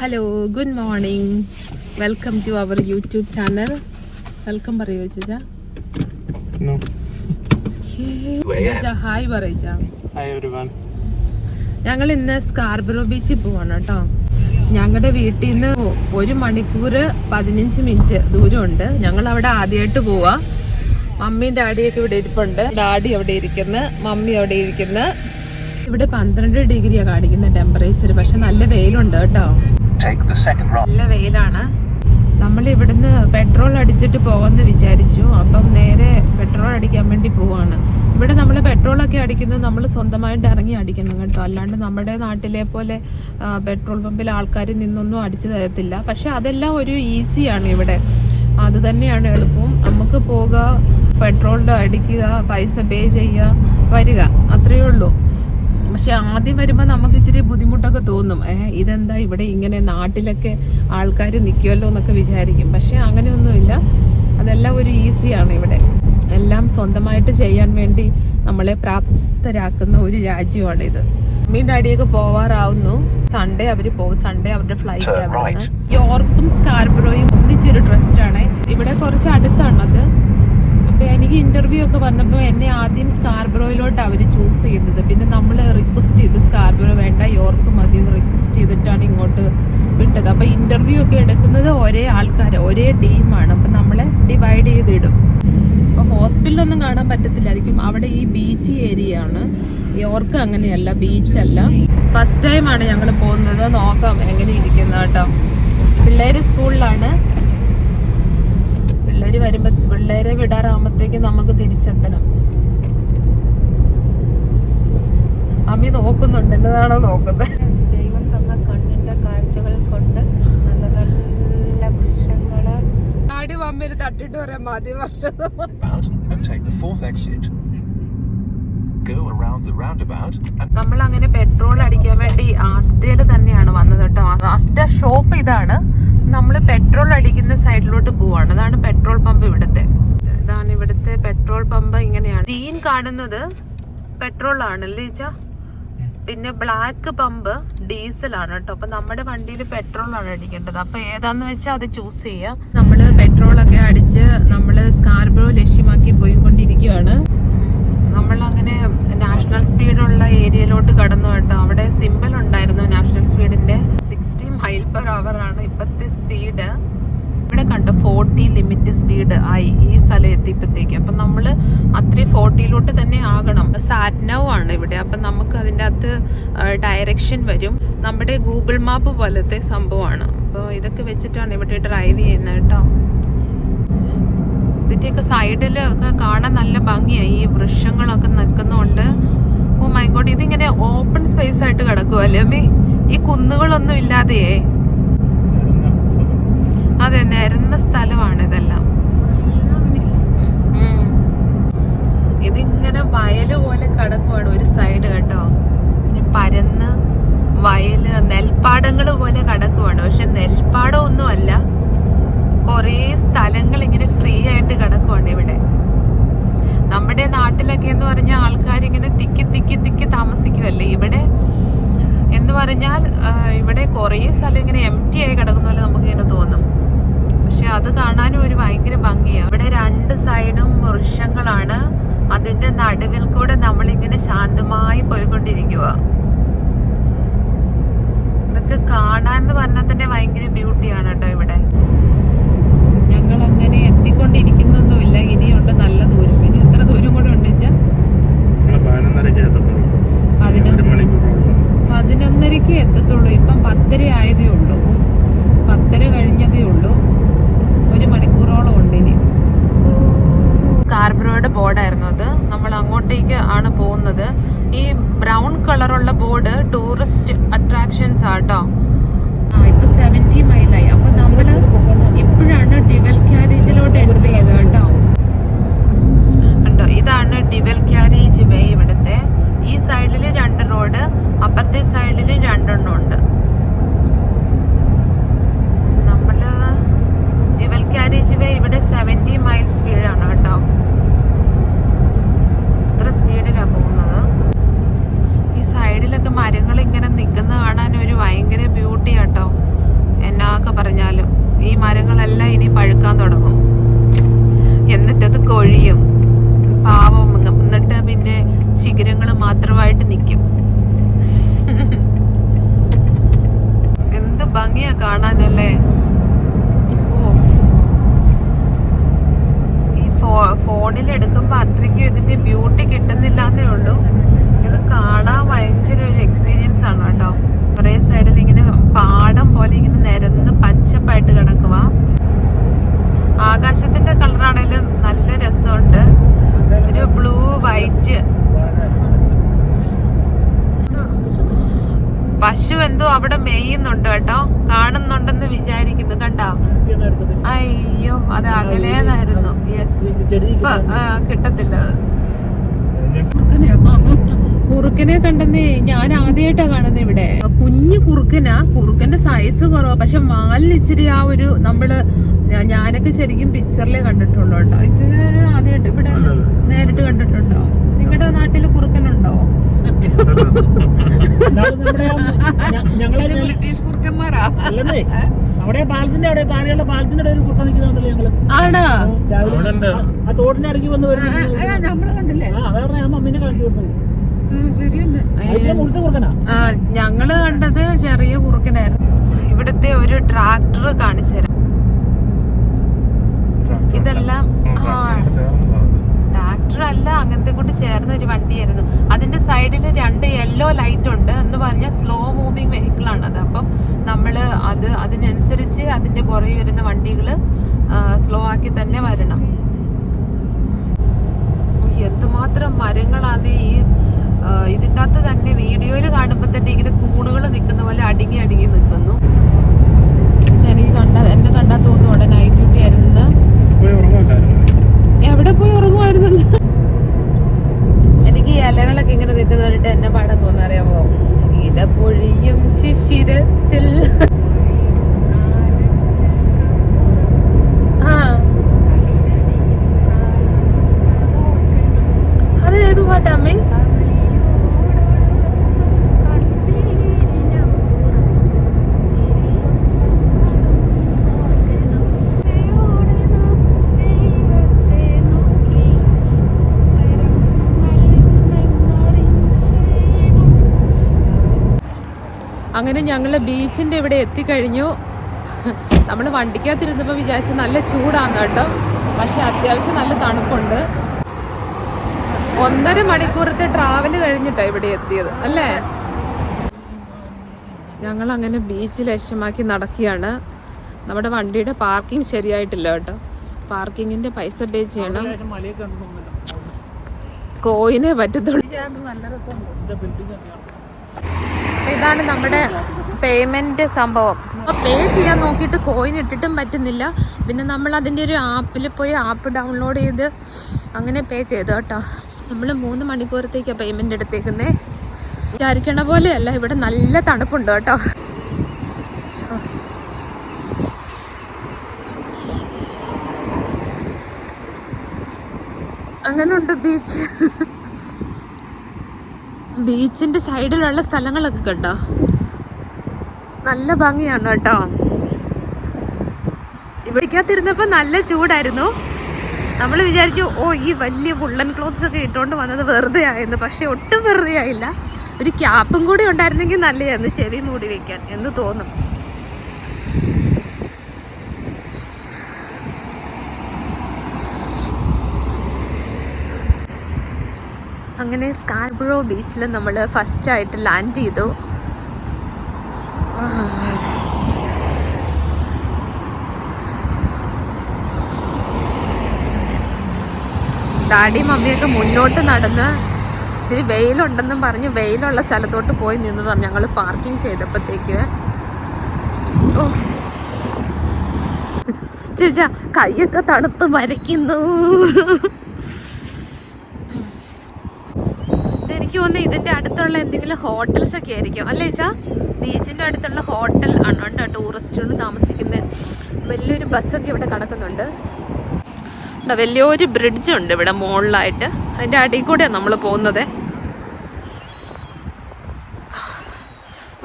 Hello, good morning. Welcome to our YouTube channel. Welcome പറയൂ ചേച്ചാ. Hi പറയിച്ചാ. ഞങ്ങൾ ഇന്ന് സ്കാർബറോ ബീച്ചിൽ പോവാണ് കേട്ടോ. ഞങ്ങളുടെ വീട്ടിൽ നിന്ന് 1 മണിക്കൂർ 15 മിനിറ്റ് ദൂരമുണ്ട്. ഞങ്ങൾ അവിടെ ആദ്യമായിട്ട് പോവാ. മമ്മിയും ഡാഡിയൊക്കെ ഇവിടെ ഇരിപ്പുണ്ട്. ഡാഡി അവിടെ ഇരിക്കുന്നു, മമ്മി അവിടെ ഇരിക്കുന്നു. ഇവിടെ 12 ഡിഗ്രിയാണ് കാണിക്കുന്ന ടെമ്പറേച്ചർ. പക്ഷെ നല്ല വെയിലുണ്ട് കേട്ടോ, നല്ല വെയിലാണ്. നമ്മൾ ഇവിടുന്ന് പെട്രോൾ അടിച്ചിട്ട് പോകാമെന്ന് വിചാരിച്ചു. അപ്പം നേരെ പെട്രോൾ അടിക്കാൻ വേണ്ടി പോവാണ്. ഇവിടെ നമ്മൾ പെട്രോളൊക്കെ അടിക്കുന്നത് നമ്മൾ സ്വന്തമായിട്ട് ഇറങ്ങി അടിക്കണം കേട്ടോ. അല്ലാണ്ട് നമ്മുടെ നാട്ടിലെ പോലെ പെട്രോൾ പമ്പിൽ ആൾക്കാർ നിന്നൊന്നും അടിച്ചു തരത്തില്ല. പക്ഷെ അതെല്ലാം ഒരു ഈസിയാണ് ഇവിടെ. അത് തന്നെയാണ് എളുപ്പം. നമുക്ക് പോകുക, പെട്രോളിൻ്റെ അടിക്കുക, പൈസ പേ ചെയ്യുക, വരിക, അത്രയേ ഉള്ളൂ. പക്ഷെ ആദ്യം വരുമ്പോൾ നമുക്ക് ഇച്ചിരി ബുദ്ധിമുട്ടൊക്കെ തോന്നും. ഇതെന്താ ഇവിടെ ഇങ്ങനെ, നാട്ടിലൊക്കെ ആൾക്കാർ നിൽക്കുമല്ലോ എന്നൊക്കെ വിചാരിക്കും. പക്ഷെ അങ്ങനെയൊന്നുമില്ല, അതെല്ലാം ഒരു ഈസിയാണ് ഇവിടെ. എല്ലാം സ്വന്തമായിട്ട് ചെയ്യാൻ വേണ്ടി നമ്മളെ പ്രാപ്തരാക്കുന്ന ഒരു രാജ്യമാണിത്. മമ്മി ഡാഡിയൊക്കെ പോവാറാവുന്നു. സൺഡേ അവർ പോകും. സൺഡേ അവരുടെ ഫ്ലൈറ്റ് ആണ്. യോർക്കും സ്കാർബറോയും ഒന്നിച്ചൊരു ട്രസ്റ്റാണ്. ഇവിടെ കുറച്ച് അടുത്താണത്. അപ്പോൾ എനിക്ക് ഇൻ്റർവ്യൂ ഒക്കെ വന്നപ്പോൾ എന്നെ ആദ്യം സ്കാർബറോയിലോട്ട് അവർ ചൂസ് ചെയ്തത്. പിന്നെ നമ്മൾ റിക്വസ്റ്റ് ചെയ്തു സ്കാർബറോ വേണ്ട, യോർക്ക് മതി എന്ന് റിക്വസ്റ്റ് ചെയ്തിട്ടാണ് ഇങ്ങോട്ട് വിട്ടത്. അപ്പോൾ ഇൻ്റർവ്യൂ ഒക്കെ എടുക്കുന്നത് ഒരേ ആൾക്കാർ, ഒരേ ടീമാണ്. അപ്പം നമ്മളെ ഡിവൈഡ് ചെയ്തിടും. അപ്പോൾ ഹോസ്പിറ്റലൊന്നും കാണാൻ പറ്റത്തില്ലായിരിക്കും. അവിടെ ഈ ബീച്ച് ഏരിയ ആണ്. യോർക്ക് അങ്ങനെയല്ല, ബീച്ചല്ല. ഫസ്റ്റ് ടൈമാണ് ഞങ്ങൾ പോകുന്നത്. നോക്കാം എങ്ങനെ ഇരിക്കുന്നത് കേട്ടോ. പിള്ളേർ സ്കൂളിലാണ്. പിള്ളേർ വരുമ്പോൾ, പിള്ളേരെ വിടാറാകുമ്പോഴത്തേക്ക് നമുക്ക് തിരിച്ചെത്തണം. അമ്മി നോക്കുന്നുണ്ട്, എന്നതാണോ നോക്കുന്നത്? ദൈവം തന്ന കണ്ണിന്റെ കാഴ്ചകൾ കൊണ്ട് നല്ല നല്ല വൃക്ഷങ്ങള്. ആടി മമ്മി തട്ടിട്ട് പറയാൻ മതി പറഞ്ഞത്. നമ്മൾ അങ്ങനെ പെട്രോൾ അടിക്കാൻ വേണ്ടി ആസ്റ്റയില് തന്നെയാണ് വന്നത് കേട്ടോ. ആസ്റ്റ ഷോപ്പ് ഇതാണ്. നമ്മൾ പെട്രോൾ അടിക്കുന്ന സൈഡിലോട്ട് പോവാണ്. അതാണ് പെട്രോൾ പമ്പ് ഇവിടുത്തെ. ഇതാണ് ഇവിടുത്തെ പെട്രോൾ പമ്പ്. ഇങ്ങനെയാണ്. ഗ്രീൻ കാണുന്നത് പെട്രോൾ ആണല്ലേ ചേച്ചാ. പിന്നെ ബ്ലാക്ക് പമ്പ് ഡീസലാണ് കേട്ടോ. അപ്പൊ നമ്മുടെ വണ്ടിയിൽ പെട്രോൾ ആണ് അടിക്കേണ്ടത്. അപ്പൊ ഏതാന്ന് വെച്ചാൽ അത് ചൂസ് ചെയ്യാം. നമ്മള് പെട്രോളൊക്കെ അടിച്ച് നമ്മള് സ്കാർബറോ ലക്ഷ്യമാക്കി പോയിക്കൊണ്ടിരിക്കുകയാണ്. നമ്മൾ അങ്ങനെ നാഷണൽ സ്പീഡുള്ള ഏരിയയിലോട്ട് കടന്നു കേട്ടോ. അവിടെ സിമ്പിൾ ഉണ്ടായിരുന്നു നാഷണൽ സ്പീഡിന്റെ. 60 മൈൽ പെർ അവർ ആണ് ഇപ്പോഴത്തെ സ്പീഡ്. ഇവിടെ കണ്ടോ 40 ലിമിറ്റ് സ്പീഡ് ആയി ഈ സ്ഥലം എത്തിയപ്പോഴത്തേക്ക്. അപ്പം നമ്മൾ അത്രയും 40-ലോട്ട് തന്നെ ആകണം. സാറ്റ്നവ് ആണ് ഇവിടെ. അപ്പം നമുക്ക് അതിൻ്റെ അകത്ത് ഡയറക്ഷൻ വരും. നമ്മുടെ ഗൂഗിൾ മാപ്പ് പോലത്തെ സംഭവമാണ്. അപ്പോൾ ഇതൊക്കെ വെച്ചിട്ടാണ് ഇവിടെ ഡ്രൈവ് ചെയ്യുന്നത് കേട്ടോ. ഇതിൻ്റെയൊക്കെ സൈഡിൽ ഒക്കെ കാണാൻ നല്ല ഭംഗിയായി. ഈ വൃക്ഷങ്ങളൊക്കെ നിൽക്കുന്നതുകൊണ്ട്. ഓ മൈ ഗോഡ്, ഇതിങ്ങനെ ഓപ്പൺ സ്പേസ് ആയിട്ട് കിടക്കുമല്ലേ അമ്മേ? ഈ കുന്നുകളൊന്നും ഇല്ലാതെയേ. അതെ, നിരന്ന സ്ഥലമാണ് ഇതെല്ലാം. ഇതിങ്ങനെ വയല് പോലെ കിടക്കുവാണ് ഒരു സൈഡ് കേട്ടോ. പരന്ന് വയല്, നെൽപ്പാടങ്ങൾ പോലെ കിടക്കുവാണ്. പക്ഷെ നെൽപ്പാടം ഒന്നും അല്ല, കുറേ സ്ഥലങ്ങൾ ഇങ്ങനെ ഫ്രീ ആയിട്ട് കിടക്കുവാണ് ഇവിടെ. നമ്മുടെ നാട്ടിലൊക്കെ എന്ന് പറഞ്ഞാൽ ആൾക്കാരിങ്ങനെ തിക്കി താമസിക്കുമല്ലേ. ഇവിടെ എന്ന് പറഞ്ഞാൽ ഇവിടെ കുറേ സ്ഥലം ഇങ്ങനെ എംപ്റ്റി ആയി കിടക്കുന്ന പോലെ നമുക്കിങ്ങനെ തോന്നും. പക്ഷെ അത് കാണാനും ഒരു ഭയങ്കര ഭംഗിയാണ്. ഇവിടെ 2 സൈഡും വൃക്ഷങ്ങളാണ്. അതിന്റെ നടുവിൽ കൂടെ നമ്മളിങ്ങനെ ശാന്തമായി പോയിക്കൊണ്ടിരിക്കുക. ഇതൊക്കെ കാണാന്ന് പറഞ്ഞാൽ തന്നെ ഭയങ്കര ബ്യൂട്ടിയാണ് കേട്ടോ ഇവിടെ. ഞങ്ങൾ അങ്ങനെ എത്തിക്കൊണ്ടിരിക്കുന്നൊന്നുമില്ല, ഇനിയുണ്ട് നല്ല ദൂരം. ഇനി എത്ര ദൂരം കൂടെ ഉണ്ട് വെച്ചാൽ 11:30 എത്തത്തുള്ളൂ. ഇപ്പം 10:30 ആയതേ ഉള്ളൂ. 10:30 കഴിഞ്ഞതേ ഉള്ളൂ. 1 മണിക്കൂറോളം ഉണ്ട് ഇനി. സ്കാർബറോയുടെ ബോർഡായിരുന്നു അത്. നമ്മൾ അങ്ങോട്ടേക്ക് ആണ് പോകുന്നത്. ഈ ബ്രൗൺ കളറുള്ള ബോർഡ് ടൂറിസ്റ്റ് അട്രാക്ഷൻസ് ആട്ടോ. ഇപ്പൊ 70 മൈലായി. അപ്പൊ നമ്മള് ഇപ്പോഴാണ് ഡിവൽ ക്യാരേജിലോട്ട് എൻട്രി ചെയ്തത് കേട്ടോ. കണ്ടോ, ഇതാണ് ഡിവൽ ക്യാരേജ് വേ ഇവിടുത്തെ. ഈ സൈഡില് 2 റോഡ്, അപ്പുറത്തെ സൈഡില് 2 ഉണ്ട്. നമ്മള് ഡിവൽ ക്യാരേജ് വേ ഇവിടെ 70 മൈൽ സ്പീഡാണ് കേട്ടോ. ഇത്ര സ്പീഡിലാണ് പോകുന്നത്. ഈ സൈഡിലൊക്കെ മരങ്ങൾ ഇങ്ങനെ നിൽക്കുന്ന കാണാൻ ഒരു ഭയങ്കര ഭംഗിയാ കാണാനല്ലേ. ഈ ഫോണിൽ എടുക്കുമ്പോ അത്രയ്ക്കും ഇതിന്റെ ബ്യൂട്ടി കിട്ടുന്നില്ലാന്നേ ഉള്ളൂ. ഇത് കാണാൻ ഭയങ്കര ഒരു എക്സ്പീരിയൻസ് ആണ് കേട്ടോ. ഒരേ സൈഡിൽ ഇങ്ങനെ പാടം പോലെ ഇങ്ങനെ നിരന്ന് പച്ചപ്പായിട്ട് കിടക്കുക. ആകാശത്തിന്റെ കളറാണെങ്കിലും നല്ല രസമുണ്ട്. ഒരു ബ്ലൂ വൈറ്റ്. പശു എന്തോ അവിടെ മേയുന്നുണ്ട് കേട്ടോ. കാണുന്നുണ്ടെന്ന് വിചാരിക്കുന്നു. കണ്ടോ? അയ്യോ, അത് അകലേന്നായിരുന്നു. യെസ്, കിട്ടത്തില്ല. കുറുക്കനെ കണ്ടെന്നേ ഞാൻ ആദ്യമായിട്ടാ കാണുന്നത് ഇവിടെ. കുഞ്ഞു കുറുക്കനാ. കുറുക്കന്റെ സൈസ് കുറവാ, പക്ഷെ വാലിന് ഇച്ചിരി ആ ഒരു ഞാനൊക്കെ ശരിക്കും പിക്ചറിലേ കണ്ടിട്ടുള്ളൂ കേട്ടോ. ഇത് ആദ്യമായിട്ട് ഇവിടെ നേരിട്ട് കണ്ടിട്ടുണ്ടോ? നിങ്ങളുടെ നാട്ടില് കുറുക്കനുണ്ടോ? ബ്രിട്ടീഷ് കുറുക്കന്മാരാ. അവിടെ പാലത്തിന്റെ അവിടെ താഴെയുള്ള പാലത്തിന്റെ ഒരു കുട്ട നിൽക്കുന്നുണ്ടല്ലോ ഞങ്ങള്. ആണോ? ആ തോടിന്റെ ഇറങ്ങി വന്ന് നമ്മള് കണ്ടില്ലേ? അതാണ് ഞാൻ മമ്മീനെ കാണിച്ചു കൊടുത്തത്. ഞങ്ങള് കണ്ടത് ചെറിയ കുറുക്കനായിരുന്നു. ഇവിടുത്തെ ഒരു ട്രാക്ടർ കാണിച്ചു തരാം. ഇതെല്ലാം ട്രാക്ടർ അല്ല, അങ്ങനത്തെ കൂടി ചേർന്ന ഒരു വണ്ടിയായിരുന്നു. അതിന്റെ സൈഡിൽ 2 യെല്ലോ ലൈറ്റ് ഉണ്ട് എന്ന് പറഞ്ഞാൽ സ്ലോ മൂവിങ് വെഹിക്കിൾ ആണ് അത്. അപ്പം നമ്മള് അതിനനുസരിച്ച് അതിന്റെ പുറകെ വരുന്ന വണ്ടികള് സ്ലോ ആക്കി തന്നെ വരണം. എന്തുമാത്രം മരങ്ങളാണ് ഈ ഇതിൻ്റെ അകത്ത് തന്നെ. വീഡിയോയിൽ കാണുമ്പോൾ തന്നെ ഇങ്ങനെ കൂണുകൾ നിൽക്കുന്ന പോലെ അടുങ്ങി നിൽക്കുന്നു. എന്നെ കണ്ടാൽ തോന്നുന്നു അവിടെ നൈറ്റ് ഡ്യൂട്ടി ആയിരുന്നു. എവിടെ പോയി ഉറങ്ങുമായിരുന്നു? എനിക്ക് ഈ ഇലകളൊക്കെ ഇങ്ങനെ നിൽക്കുന്നവരുടെ എന്നെ പാടാൻ തോന്നറിയാമോ? ഇല പൊഴിയും ശിശിരത്തിൽ. അത് ഏത് പാട്ടമ്മേ? അങ്ങനെ ഞങ്ങൾ ബീച്ചിൻ്റെ ഇവിടെ എത്തിക്കഴിഞ്ഞു. നമ്മൾ വണ്ടിക്കകത്തിരുന്നപ്പോൾ വിചാരിച്ചു നല്ല ചൂടാണ് കേട്ടോ, പക്ഷെ അത്യാവശ്യം നല്ല തണുപ്പുണ്ട്. 1.5 മണിക്കൂറത്തെ ട്രാവൽ കഴിഞ്ഞിട്ടാണ് ഇവിടെ എത്തിയത് അല്ലേ. ഞങ്ങൾ അങ്ങനെ ബീച്ച് ലക്ഷ്യമാക്കി നടക്കുകയാണ്. നമ്മുടെ വണ്ടിയുടെ പാർക്കിംഗ് ശരിയായിട്ടില്ല കേട്ടോ. പാർക്കിങ്ങിൻ്റെ പൈസ പേ ചെയ്യണം. കോയിനെ പറ്റത്തുള്ളൂ. ഇതാണ് നമ്മുടെ പേയ്മെന്റ് സംഭവം. പേ ചെയ്യാൻ നോക്കിയിട്ട് കോയിൻ ഇട്ടിട്ടും പറ്റുന്നില്ല. പിന്നെ നമ്മൾ അതിൻ്റെ ഒരു ആപ്പിൽ പോയി ആപ്പ് ഡൗൺലോഡ് ചെയ്ത് അങ്ങനെ പേ ചെയ്തു കേട്ടോ. നമ്മൾ 3 മണിക്കൂറത്തേക്കാണ് പേയ്മെന്റ് എടുത്തേക്കുന്നേ. വിചാരിക്കണ പോലെയല്ല, ഇവിടെ നല്ല തണുപ്പുണ്ട് കേട്ടോ. അങ്ങനെയുണ്ട് ബീച്ച്. ബീച്ചിന്റെ സൈഡിലുള്ള സ്ഥലങ്ങളൊക്കെ കണ്ടോ, നല്ല ഭംഗിയാണ് കേട്ടോ. ഇവിടേക്കകത്തിരുന്നപ്പോൾ നല്ല ചൂടായിരുന്നു. നമ്മൾ വിചാരിച്ചു ഈ വലിയ വുള്ളൻ ക്ലോത്ത്സ് ഒക്കെ ഇട്ടുകൊണ്ട് വന്നത് വെറുതെ ആയെന്ന്. പക്ഷെ ഒട്ടും വെറുതെ ആയില്ല. ഒരു ക്യാപ്പും കൂടി ഉണ്ടായിരുന്നെങ്കിൽ നല്ലതായിരുന്നു, ചെവി മൂടി വെക്കാൻ എന്ന് തോന്നും. അങ്ങനെ സ്കാർബറോ ബീച്ചിൽ നമ്മൾ ഫസ്റ്റായിട്ട് ലാൻഡ് ചെയ്തു. ഡാഡിയും മമ്മിയൊക്കെ മുന്നോട്ട് നടന്ന് ഇച്ചിരി വെയിലുണ്ടെന്നും പറഞ്ഞ് വെയിലുള്ള സ്ഥലത്തോട്ട് പോയി നിന്നതാണ് ഞങ്ങൾ പാർക്കിംഗ് ചെയ്തപ്പോഴത്തേക്ക്. ചേച്ചാ കൈയൊക്കെ തണുത്ത് മരയ്ക്കുന്നു. എനിക്ക് തോന്നുന്നു ഇതിൻ്റെ അടുത്തുള്ള എന്തെങ്കിലും ഹോട്ടൽസ് ഒക്കെ ആയിരിക്കും അല്ലേ ചേച്ചാ? ബീച്ചിൻ്റെ അടുത്തുള്ള ഹോട്ടൽ ആണ് കേട്ടോ ടൂറിസ്റ്റുകൾ താമസിക്കുന്നത്. വലിയൊരു ബസ്സൊക്കെ ഇവിടെ കിടക്കുന്നുണ്ട്. വലിയൊരു ബ്രിഡ്ജ് ഉണ്ട് ഇവിടെ മുകളിലായിട്ട്. അതിൻ്റെ അടിയിൽ കൂടെയാണ് നമ്മൾ പോകുന്നത്.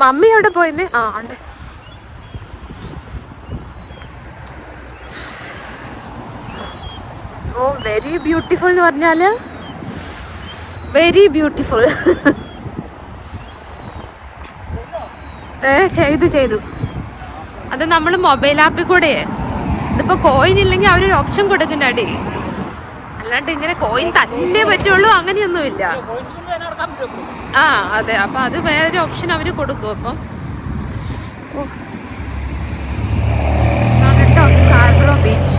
മമ്മി എവിടെ പോയിന്ന്? ഉണ്ട്. വെരി ബ്യൂട്ടിഫുൾ എന്ന് പറഞ്ഞാൽ വെരി ബ്യൂട്ടിഫുൾ. ചെയ്തു അത് നമ്മൾ മൊബൈൽ ആപ്പിൽ കൂടെ. ഇതിപ്പോ കോയിൻ ഇല്ലെങ്കിൽ അവരൊരു ഓപ്ഷൻ കൊടുക്കണ്ട അടി. അല്ലാണ്ട് ഇങ്ങനെ കോയിൻ തന്നെ പറ്റുള്ളൂ അങ്ങനെയൊന്നുമില്ല. ആ അതെ, അപ്പൊ അത് വേറൊരു ഓപ്ഷൻ അവര് കൊടുക്കും. അപ്പം കേട്ടോ സ്കാർബ്രോ ബീച്ച്.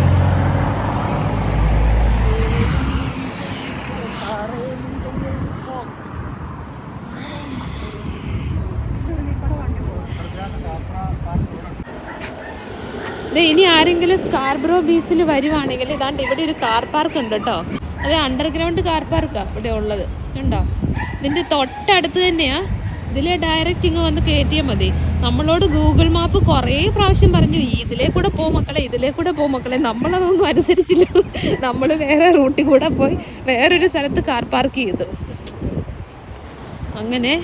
ഇനി ആരെങ്കിലും സ്കാർബ്രോ ബീച്ചിൽ വരുവാണെങ്കിൽ ഇതാണ്ട് ഇവിടെ ഒരു കാർ പാർക്ക് ഉണ്ട് കേട്ടോ. അത് അണ്ടർഗ്രൗണ്ട് കാർ പാർക്കാണ് ഇവിടെ ഉള്ളത്. ഉണ്ടോ? ഇതിൻ്റെ തൊട്ടടുത്ത് തന്നെയാ. ഇതിലെ ഡയറക്റ്റ് ഇങ്ങ് വന്ന് കയറ്റിയാൽ മതി. നമ്മളോട് ഗൂഗിൾ മാപ്പ് കുറേ പ്രാവശ്യം പറഞ്ഞു ഇതിലേ കൂടെ പോ മക്കളെ, ഇതിലേ കൂടെ പോ മക്കളെ. നമ്മളതൊന്നും അനുസരിച്ചില്ല. നമ്മൾ വേറെ റൂട്ടിൽ കൂടെ പോയി വേറൊരു സ്ഥലത്ത് കാർ പാർക്ക് ചെയ്തു. അങ്ങനെ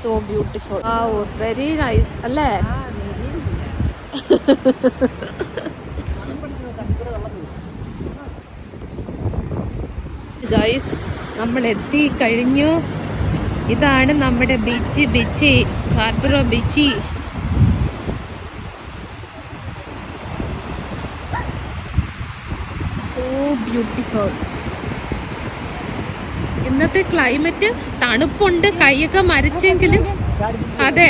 സോ ബ്യൂട്ടിഫുൾ. വെരി നൈസ് അല്ലേ? ഗൈസ്, നമ്മൾ എത്തി കഴിഞ്ഞു. ഇതാണ് നമ്മുടെ beach Scarborough beach. So beautiful. ഇന്നത്തെ ക്ലൈമറ്റ് തണുപ്പുണ്ട്, കൈയൊക്കെ മരിച്ചെങ്കിലും. അതെ,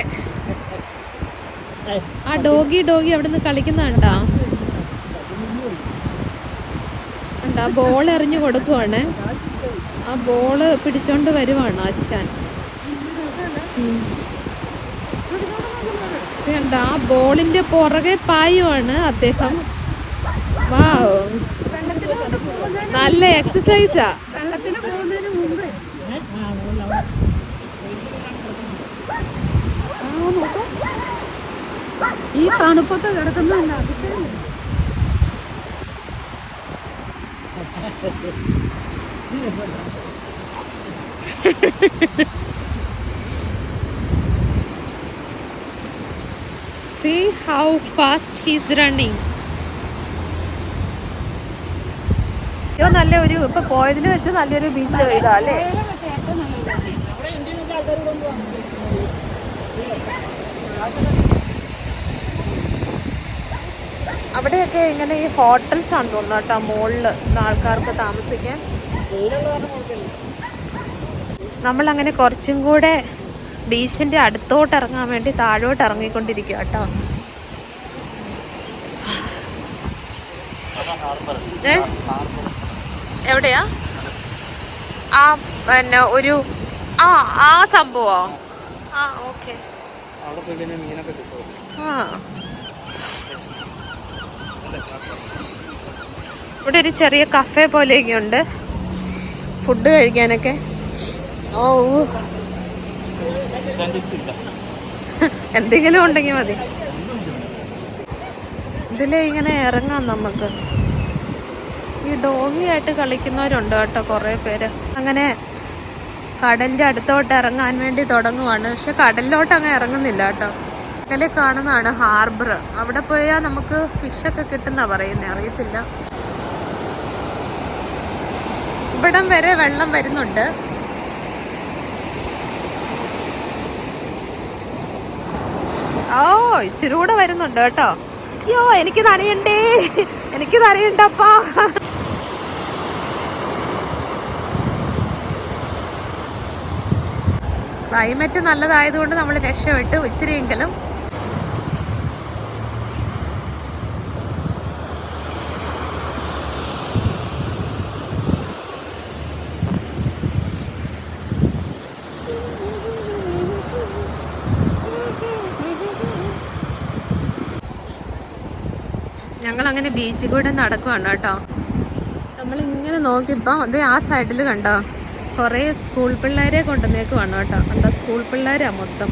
ആ ഡോഗി അവിടെ നിന്ന് കളിക്കുന്നുണ്ടാ. ബോൾ എറിഞ്ഞു കൊടുക്കുവാണ്. ആ ബോള് പിടിച്ചോണ്ട് വരുവാണ് ആശാൻ. ആ ബോളിന്റെ പുറകെ പായുവാണ് അദ്ദേഹം. വാവ്, നല്ല എക്സസൈസാ. ഈ തണുപ്പത്ത് കിടക്കുന്നതല്ല. See how fast he's running. നല്ലൊരു ഇപ്പൊ പോയതിൽ വെച്ച് നല്ലൊരു ബീച്ച് ഇതാ അല്ലേ? അവിടെയൊക്കെ ഇങ്ങനെ ഈ ഹോട്ടൽസ് ആണ് തോന്നുന്നു കേട്ടോ, മുകളിൽ ആൾക്കാർക്ക് താമസിക്കാൻ. നമ്മളങ്ങനെ കുറച്ചും കൂടെ ബീച്ചിന്റെ അടുത്തോട്ട് ഇറങ്ങാൻ വേണ്ടി താഴോട്ട് ഇറങ്ങിക്കൊണ്ടിരിക്കുക കേട്ടോ. എവിടെയാ ആ പിന്നെ ഒരു ആ സംഭവോ? ആ ഓക്കെ. ആ ഇവിടെ ഒരു ചെറിയ കഫേ പോലെയൊക്കെ ഉണ്ട് ഫുഡ് കഴിക്കാനൊക്കെ. ഓ, എന്തെങ്കിലും ഉണ്ടെങ്കിൽ മതി. ഇതിലെ ഇങ്ങനെ ഇറങ്ങാം നമുക്ക്. ഈ ഡോഗിയായിട്ട് കളിക്കുന്നവരുണ്ട് കേട്ടോ കുറേ പേര്. അങ്ങനെ കടലിൻ്റെ അടുത്തോട്ട് ഇറങ്ങാൻ വേണ്ടി തുടങ്ങുവാണ്. പക്ഷെ കടലിലോട്ട് അങ്ങ് ഇറങ്ങുന്നില്ല കേട്ടോ. കടലിൽ കാണുന്നതാണ് ഹാർബർ. അവിടെ പോയാൽ നമുക്ക് ഫിഷൊക്കെ കിട്ടുന്ന പറയുന്നത്, അറിയത്തില്ല. ഇവിടം വരെ വെള്ളം വരുന്നുണ്ട്. ഓ, ഇച്ചിരി കൂടെ വരുന്നുണ്ട് കേട്ടോ. അയ്യോ, എനിക്ക് നനയണ്ടേ, എനിക്ക് നനയണ്ടപ്പാ. ക്ലൈമറ്റ് നല്ലതായതുകൊണ്ട് നമ്മൾ രക്ഷപ്പെട്ടു ഇച്ചിരിയെങ്കിലും. ഞങ്ങളങ്ങനെ ബീച്ചിൽ കൂടെ നടക്കുവാണ് കേട്ടോ. നമ്മളിങ്ങനെ നോക്കിയപ്പോൾ അതേ ആ സൈഡിൽ കണ്ടോ കുറേ സ്കൂൾ പിള്ളേരെ കൊണ്ടുവന്നേക്കുവാണ് കേട്ടോ. കണ്ടോ, സ്കൂൾ പിള്ളേരാ മൊത്തം.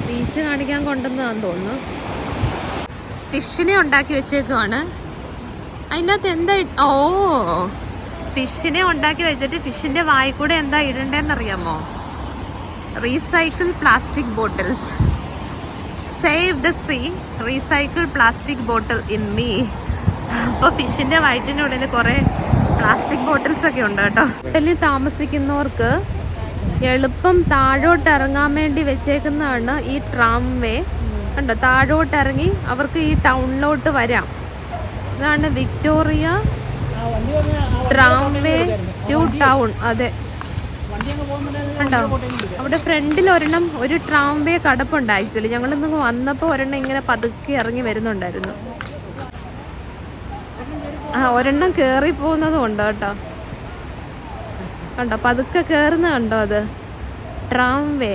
ബീച്ച് കാണിക്കാൻ കൊണ്ടുവന്നതാന്ന് തോന്നുന്നു. ഫിഷിനെ ഉണ്ടാക്കി വെച്ചേക്കുവാണ്. അതിൻ്റെ അകത്ത് എന്താ ഓ, ഫിഷിനെ ഉണ്ടാക്കി വെച്ചിട്ട് ഫിഷിൻ്റെ വായിൽ കൂടെ എന്താ ഇടണ്ടേന്നറിയാമോ? Recycle plastic bottles. Save the sea, recycle plastic bottle in me. അപ്പോൾ ഫിഷിൻ്റെ വയറ്റിൻ്റെ ഉള്ളിൽ കുറേ പ്ലാസ്റ്റിക് ബോട്ടിൽസ് ഒക്കെ ഉണ്ട് കേട്ടോ. ഹോട്ടലിൽ താമസിക്കുന്നവർക്ക് എളുപ്പം താഴോട്ട് ഇറങ്ങാൻ വേണ്ടി വെച്ചേക്കുന്നതാണ് ഈ ട്രാം വേ. കണ്ടോ, താഴോട്ട് ഇറങ്ങി അവർക്ക് ഈ ടൗണിലോട്ട് വരാം. ഇതാണ് Victoria tram way to town. അതെ, കണ്ടോ അവിടെ ഫ്രണ്ടിൽ ഒരെണ്ണം ഒരു ട്രാം വേ കടപ്പുണ്ട്. ആക്ച്വലി ഞങ്ങളിന്ന് വന്നപ്പോൾ ഒരെണ്ണം ഇങ്ങനെ പതുക്കെ ഇറങ്ങി വരുന്നുണ്ടായിരുന്നു. ഒരെണ്ണം കയറി പോകുന്നതും ഉണ്ട് കേട്ടോ. കണ്ടോ പതുക്കെ കയറുന്ന കണ്ടോ, അത് ട്രാം വേ.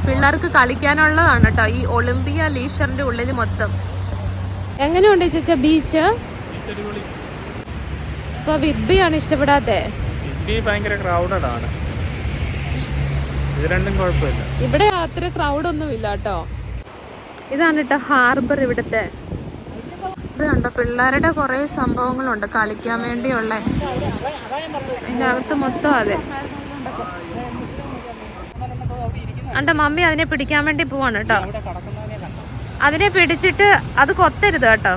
പിള്ളേർക്ക് കളിക്കാനുള്ളതാണ് കേട്ടോ ഈ ഒളിമ്പിയ ലീഷറിന്റെ ഉള്ളിൽ മൊത്തം. എങ്ങനെയുണ്ട് ചേച്ചാ ബീച്ച്? ഇപ്പൊ വിദ്ബിയാണ് ഇഷ്ടപ്പെടാത്തെ. ഭയങ്കര ക്രൗഡഡ് ആണ്. ഇത് രണ്ടും കുഴപ്പമില്ല. ഇവിടെ അത്ര ക്രൗഡ് ഒന്നും ഇല്ല കേട്ടോ. ഇതാണ് കേട്ടോ ഹാർബർ ഇവിടുത്തെ. ഇത് കണ്ടോ പിള്ളേരുടെ കുറെ സംഭവങ്ങളുണ്ട് കളിക്കാൻ വേണ്ടിയുള്ള. അതിൻ്റെ അകത്ത് മൊത്തം അതെ. എൻ്റെ മമ്മി അതിനെ പിടിക്കാൻ വേണ്ടി പോവാണ് കേട്ടോ. അതിനെ പിടിച്ചിട്ട് അത് കൊത്തരുത് കേട്ടോ.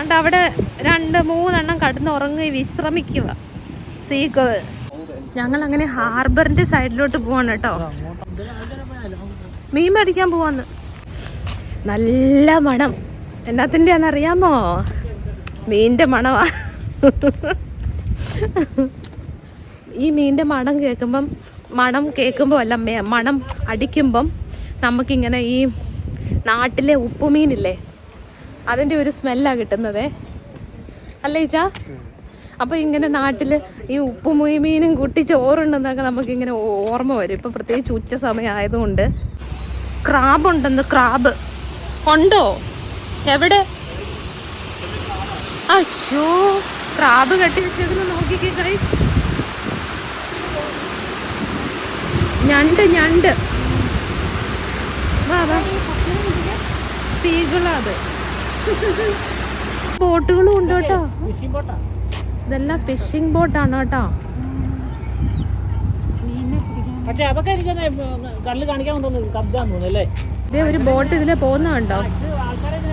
അണ്ട് അവിടെ 2-3 കടന്ന് ഉറങ്ങി വിശ്രമിക്കുക സീകൾ. ഞങ്ങൾ അങ്ങനെ ഹാർബറിന്റെ സൈഡിലോട്ട് പോവാണ് കേട്ടോ. മീൻ മേടിക്കാൻ പോവാന്ന്. നല്ല മണം. എന്നാത്തിൻ്റെ ആണെന്നറിയാമോ? മീനിന്റെ മണമാ. ഈ മീനിന്റെ മണം കേൾക്കുമ്പോൾ അല്ല, മണം അടിക്കുമ്പം നമുക്കിങ്ങനെ ഈ നാട്ടിലെ ഉപ്പുമീനില്ലേ അതിൻ്റെ ഒരു സ്മെല്ലാണ് കിട്ടുന്നത് അല്ലേ ഈച്ചാ? അപ്പോൾ ഇങ്ങനെ നാട്ടിൽ ഈ ഉപ്പുമീനും കൂട്ടി ചോറുണ്ടെന്നൊക്കെ നമുക്കിങ്ങനെ ഓർമ്മ വരും. ഇപ്പം പ്രത്യേകിച്ച് ഉച്ച സമയം ആയതുകൊണ്ട്. ക്രാബ് ഉണ്ടെന്ന്. ക്രാബ് ഉണ്ടോ? എവിടെ? അയ്യോ, ക്രാബ് കെട്ടി വെച്ചേക്കുന്ന നോക്കിക്കേ ഗൈസ്. ഞണ്ട് വാ വാ. സീകളത്. ബോട്ടുകളും ഉണ്ട് കേട്ടോ. ഇതെല്ലാം ഫിഷിംഗ് ബോട്ടാണ് കേട്ടോ. ഇതേ ഒരു ബോട്ട് ഇതിലെ പോകുന്ന കണ്ടോ.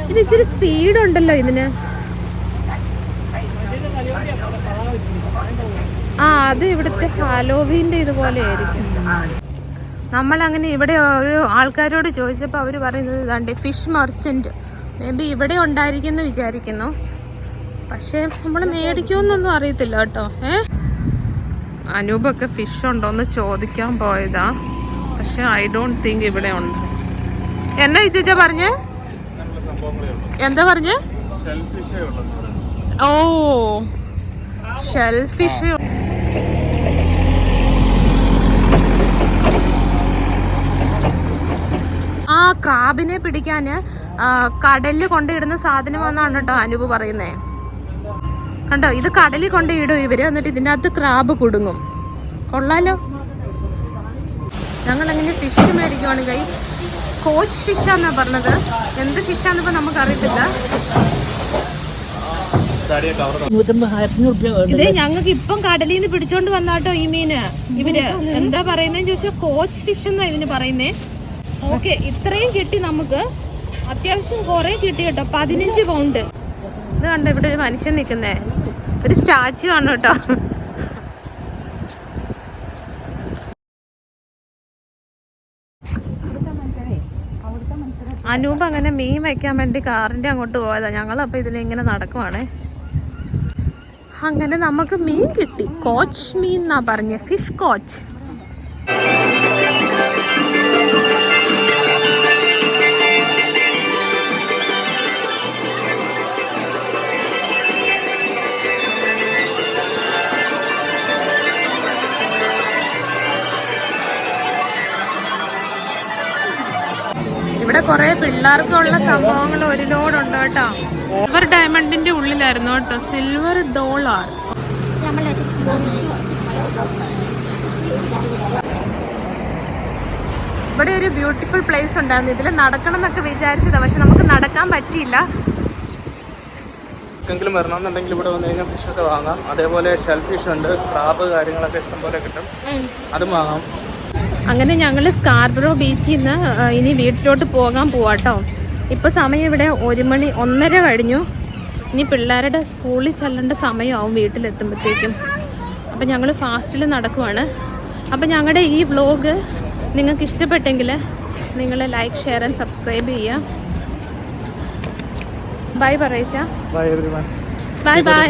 ഇത് ഇച്ചിരി സ്പീഡ് ഉണ്ടല്ലോ ഇതിന്. അത് ഇവിടുത്തെ ഹാലോവീൻ്റെ ഇതുപോലെ ആയിരിക്കും. നമ്മളങ്ങനെ ഇവിടെ ഒരു ആൾക്കാരോട് ചോദിച്ചപ്പോൾ അവർ പറയുന്നത് ഇതാണ്ട് ഫിഷ് മർച്ചൻറ്റ്. മേ ബി ഇവിടെ ഉണ്ടായിരിക്കുമെന്ന് വിചാരിക്കുന്നു. പക്ഷേ നമ്മൾ മേടിക്കുമെന്നൊന്നും അറിയത്തില്ല കേട്ടോ. അനൂപൊക്കെ ഫിഷ് ഉണ്ടോയെന്ന് ചോദിക്കാൻ പോയതാ. പക്ഷെ ഐ ഡോണ്ട് തിങ്ക് ഇവിടെ ഉണ്ട്. എന്നാ ചേച്ചാ പറഞ്ഞേ? എന്താ പറഞ്ഞേ? ഓ, ഷെൽ ഫിഷ്. ക്രാബിനെ പിടിക്കാൻ കടലിൽ കൊണ്ടിടുന്ന സാധനമാണെന്നാണ് കേട്ടോ അനൂപ് പറയുന്നേ. കണ്ടോ, ഇത് കടലിൽ കൊണ്ടിടും ഇവര്, എന്നിട്ട് ഇതിൻ്റെ അകത്ത് ക്രാബ് കുടുങ്ങും. കൊള്ളാലോ. ഞങ്ങൾ അങ്ങനെ ഫിഷ് മേടിക്കുവാണ് ഗൈസ്. കോച്ച് ഫിഷാന്നാ പറഞ്ഞത്. എന്ത് ഫിഷാന്നിപ്പോ നമുക്കറിയത്തില്ല. ഇത് ഞങ്ങൾക്ക് ഇപ്പം കടലിൽ നിന്ന് പിടിച്ചോണ്ട് വന്നാട്ടോ ഈ മീന്. ഇവര് എന്താ പറയുന്നതെന്ന് ചോദിച്ചാൽ കോച്ച് ഫിഷ് എന്നാ ഇതിന് പറയുന്നേ. ഓക്കെ, ഇത്രയും കിട്ടി നമുക്ക്. അത്യാവശ്യം കുറെ കിട്ടി കേട്ടോ. 15 പൗണ്ട്. ഇത് കണ്ടോ ഇവിടെ ഒരു മനുഷ്യൻ നിൽക്കുന്നേ. ഒരു സ്റ്റാച്ചു ആണ് കേട്ടോ. അനൂപ് അങ്ങനെ മീൻ വയ്ക്കാൻ വേണ്ടി കാറിൻ്റെ അങ്ങോട്ട് പോയതാ. ഞങ്ങളപ്പോൾ ഇതിലിങ്ങനെ നടക്കുവാണേ. അങ്ങനെ നമുക്ക് മീൻ കിട്ടി. കോച്ച് മീൻ എന്നാ പറഞ്ഞ, ഫിഷ് കോച്ച്. ഇവിടെ കുറെ പിള്ളേർക്കുള്ള സംഭവങ്ങൾ ഒരു ലോഡ് ഉണ്ട് കേട്ടോ. സിൽവർ ഡയമണ്ടിന്റെ ഉള്ളിലായിരുന്നു കേട്ടോ. Silver dollar. ഇവിടെ ഒരു ബ്യൂട്ടിഫുൾ പ്ലേസ് ഉണ്ടായിരുന്നു. ഇതിൽ നടക്കണം എന്നൊക്കെ വിചാരിച്ചതാ, പക്ഷെ നമുക്ക് നടക്കാൻ പറ്റിയില്ല. എങ്കിലും വരണമെന്നുണ്ടെങ്കിൽ ഇവിടെ വന്നു കഴിഞ്ഞാൽ ഫിഷൊക്കെ വാങ്ങാം. അതേപോലെ ഷെൽ ഫിഷ് ഉണ്ട്, ക്രാബ് കാര്യങ്ങളൊക്കെ ഇഷ്ടംപോലെ കിട്ടും, അതും വാങ്ങാം. അങ്ങനെ ഞങ്ങൾ സ്കാർബറോ ബീച്ചിൽ നിന്ന് ഇനി വീട്ടിലോട്ട് പോകാൻ പോവാട്ടോ. ഇപ്പോൾ സമയം ഇവിടെ 1 മണി 1:30 കഴിഞ്ഞു. ഇനി പിള്ളേരുടെ സ്കൂളിൽ ചെല്ലേണ്ട സമയമാവും വീട്ടിലെത്തുമ്പോഴത്തേക്കും. അപ്പം ഞങ്ങൾ ഫാസ്റ്റിൽ നടക്കുവാണ്. അപ്പം ഞങ്ങളുടെ ഈ വ്ലോഗ് നിങ്ങൾക്ക് ഇഷ്ടപ്പെട്ടെങ്കിൽ നിങ്ങൾ ലൈക്ക്, ഷെയർ ആൻഡ് സബ്സ്ക്രൈബ് ചെയ്യുക. ബൈ പറയിച്ച. Bye everyone. Bye bye.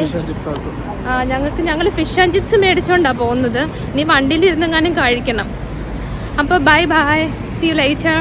ഞങ്ങൾ ഫിഷ് ആൻഡ് ചിപ്സ് മേടിച്ചുകൊണ്ടാണ് പോകുന്നത്. ഇനി വണ്ടിയിൽ ഇരുന്നെങ്ങാനും കഴിക്കണം. അപ്പോൾ bye bye, see you later.